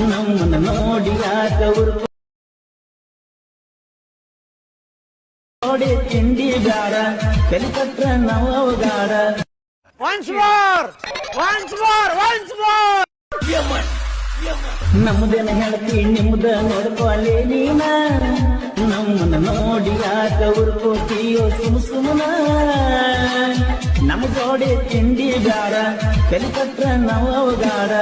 ನಮ್ಮನ್ನ ನೋಡಿ ಯಾಕ ನೋಡಿ ತಿಂಡಿ ಬ್ಯಾಡ ಕಲಿಕಟ್ರ ನಾವು ಅವಗಾಡ ನಮ್ಮದೇನ ಹೇಳ್ತಿ ನಿಮ್ದ ನೋಡ್ಕೊಳ್ಳಿ ನೀನ ನಮ್ಮನ್ನ ನೋಡಿ ಯಾಕ ಉರ್ಕೋತೀಯೋ ಸುಮನ ನಮ್ಮ ಜೋಡಿ ತಿಂಡಿ ಬ್ಯಾಡ ಕಲಿಕಟ್ರ ನಾವು ಅವಗಾಡ